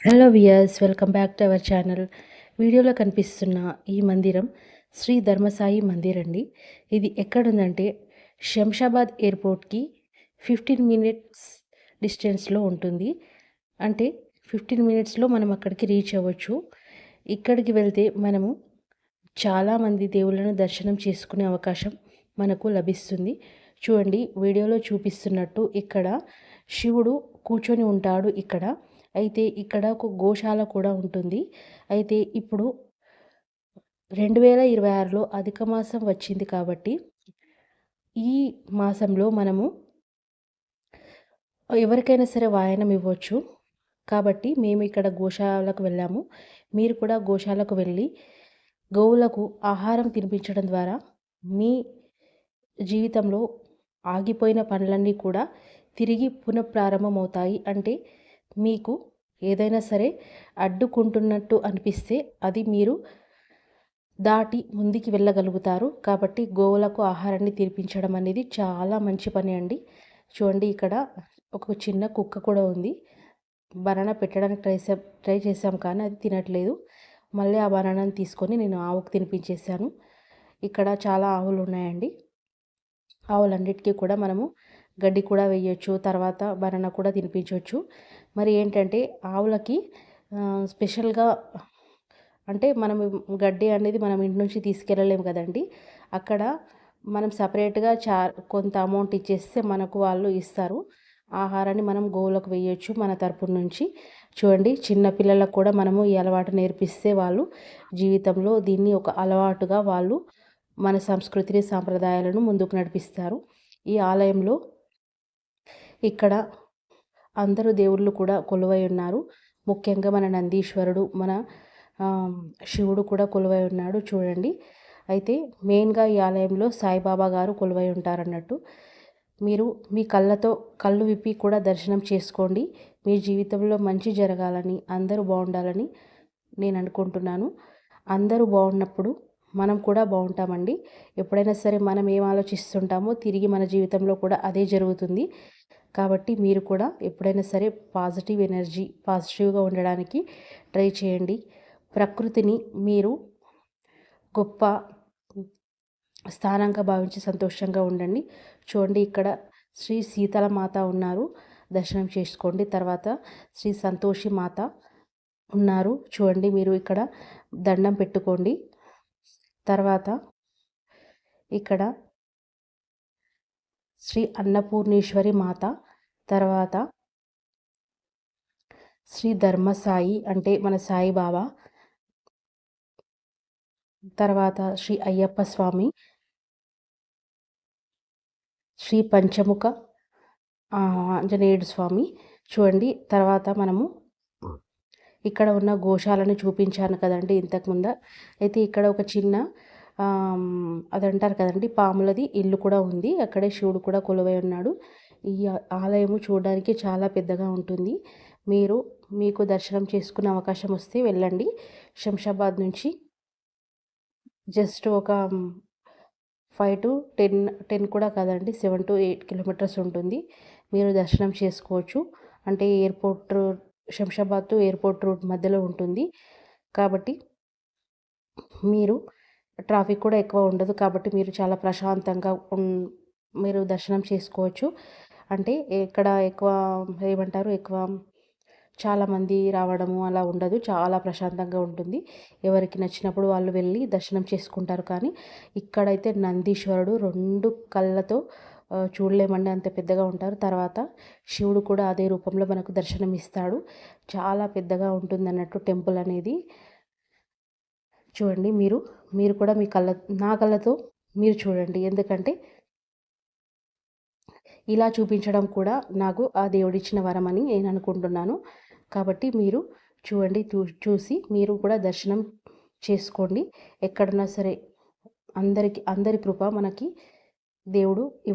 Hello viewers, welcome back to our channel. వీడియోలో కనిపిస్తున్న ఈ మందిరం శ్రీ ధర్మసాయి మందిర్ అండి. ఇది ఎక్కడుందంటే శంషాబాద్ ఎయిర్పోర్ట్‌కి 15 మినిట్స్ డిస్టెన్స్‌లో ఉంటుంది. అంటే 15 మినిట్స్‌లో మనం అక్కడికి రీచ్ అవ్వచ్చు. ఇక్కడికి వెళ్తే మనము చాలామంది దేవుళ్ళను దర్శనం చేసుకునే అవకాశం మనకు లభిస్తుంది. చూడండి, వీడియోలో చూపిస్తున్నట్టు ఇక్కడ శివుడు కూర్చొని ఉంటాడు ఇక్కడ. అయితే ఇక్కడ ఒక గోశాల కూడా ఉంటుంది. అయితే ఇప్పుడు 2026లో అధిక మాసం వచ్చింది కాబట్టి, ఈ మాసంలో మనము ఎవరికైనా సరే వాయనం ఇవ్వచ్చు. కాబట్టి మేము ఇక్కడ గోశాలకు వెళ్ళాము. మీరు కూడా గోశాలకు వెళ్ళి గోవులకు ఆహారం తినిపించడం ద్వారా మీ జీవితంలో ఆగిపోయిన పనులన్నీ కూడా తిరిగి పునఃప్రారంభమవుతాయి. అంటే మీకు ఏదైనా సరే అడ్డుకుంటున్నట్టు అనిపిస్తే అది మీరు దాటి ముందుకి వెళ్ళగలుగుతారు. కాబట్టి గోవులకు ఆహారాన్ని తినిపించడం అనేది చాలా మంచి పని అండి. చూడండి, ఇక్కడ ఒక చిన్న కుక్క కూడా ఉంది. బనానా పెట్టడానికి ట్రై చేశాం కానీ అది తినట్లేదు. మళ్ళీ ఆ బనానాని తీసుకొని నేను ఆవుకు తినిపించేసాను. ఇక్కడ చాలా ఆవులు ఉన్నాయండి. ఆవులన్నిటికీ కూడా మనము గడ్డి కూడా వేయొచ్చు. తర్వాత బనానా కూడా తినిపించొచ్చు. మరి ఏంటంటే ఆవులకి స్పెషల్‌గా అంటే మనం గడ్డి అనేది మనం ఇంటి నుంచి తీసుకెళ్ళలేము కదండీ! అక్కడ మనం సెపరేట్‌గా కొంత అమౌంట్ ఇచ్చేస్తే మనకు వాళ్ళు ఇస్తారు. ఆహారాన్ని మనం గోవులకు వేయొచ్చు మన తరపు నుంచి. చూడండి, చిన్న పిల్లలకు కూడా మనము ఈ అలవాటు నేర్పిస్తే వాళ్ళు జీవితంలో దీన్ని ఒక అలవాటుగా వాళ్ళు మన సంస్కృతిని, సాంప్రదాయాలను ముందుకు నడిపిస్తారు. ఈ ఆలయంలో ఇక్కడ అందరూ దేవుళ్ళు కూడా కొలువై ఉన్నారు. ముఖ్యంగా మన నందీశ్వరుడు, మన ఆహ్, శివుడు కూడా కొలువై ఉన్నాడు చూడండి. అయితే మెయిన్‌గా ఈ ఆలయంలో సాయిబాబా గారు కొలువై ఉంటారన్నట్టు. మీరు మీ కళ్ళు విప్పి కూడా దర్శనం చేసుకోండి. మీ జీవితంలో మంచి జరగాలని, అందరూ బావుండాలని నేను అనుకుంటున్నాను. అందరూ బావున్నప్పుడు మనం కూడా బావుంటామండి. ఎప్పుడైనా సరే మనం ఏం ఆలోచిస్తుంటామో తిరిగి మన జీవితంలో కూడా అదే జరుగుతుంది. కాబట్టి మీరు కూడా ఎప్పుడైనా సరే పాజిటివ్‌గా ఉండడానికి ట్రై చేయండి. ప్రకృతిని మీరు గొప్ప స్థానంగా భావించి సంతోషంగా ఉండండి. చూడండి, ఇక్కడ శ్రీ శీతల మాత ఉన్నారు. దర్శనం చేసుకోండి. తర్వాత శ్రీ సంతోషి మాత ఉన్నారు. చూడండి, మీరు ఇక్కడ దండం పెట్టుకోండి. తర్వాత ఇక్కడ శ్రీ అన్నపూర్ణేశ్వరి మాత, తర్వాత శ్రీ ధర్మసాయి అంటే మన సాయిబాబా, తర్వాత శ్రీ అయ్యప్ప స్వామి, శ్రీ పంచముఖ ఆంజనేయుడు స్వామి. చూడండి, తర్వాత మనము ఇక్కడ ఉన్న గోశాలను చూపించాను కదండీ ఇంతకుముందు. అయితే ఇక్కడ ఒక చిన్న అదంటారు కదండీ పాములది ఇల్లు కూడా ఉంది. అక్కడే శివుడు కూడా కొలువై ఉన్నాడు. ఈ ఆలయము చూడడానికి చాలా పెద్దగా ఉంటుంది. మీకు దర్శనం చేసుకునే అవకాశం వస్తే వెళ్ళండి. శంషాబాద్ నుంచి జస్ట్ ఒక 5-10 కూడా కాదండి, 7-8 కిలోమీటర్స్ ఉంటుంది. మీరు దర్శనం చేసుకోవచ్చు. అంటే శంషాబాద్ టు ఎయిర్పోర్ట్ రూట్ మధ్యలో ఉంటుంది. కాబట్టి మీరు ట్రాఫిక్ కూడా ఎక్కువ ఉండదు. కాబట్టి మీరు చాలా ప్రశాంతంగా మీరు దర్శనం చేసుకోవచ్చు. అంటే ఇక్కడ ఎక్కువ చాలామంది రావడము అలా ఉండదు. చాలా ప్రశాంతంగా ఉంటుంది. ఎవరికి నచ్చినప్పుడు వాళ్ళు వెళ్ళి దర్శనం చేసుకుంటారు. కానీ ఇక్కడైతే నందీశ్వరుడు 2 కళ్ళతో చూడలేమండి, అంత పెద్దగా ఉంటారు. తర్వాత శివుడు కూడా అదే రూపంలో మనకు దర్శనమిస్తాడు. చాలా పెద్దగా ఉంటుందన్నట్టు టెంపుల్ అనేది. చూడండి, మీరు కూడా నా కళ్ళతో మీరు చూడండి. ఎందుకంటే ఇలా చూపించడం కూడా నాకు ఆ దేవుడిచ్చిన వరమని నేను అనుకుంటున్నాను. కాబట్టి మీరు చూడండి, చూసి మీరు కూడా దర్శనం చేసుకోండి. ఎక్కడున్నా సరే అందరి కృప మనకి దేవుడు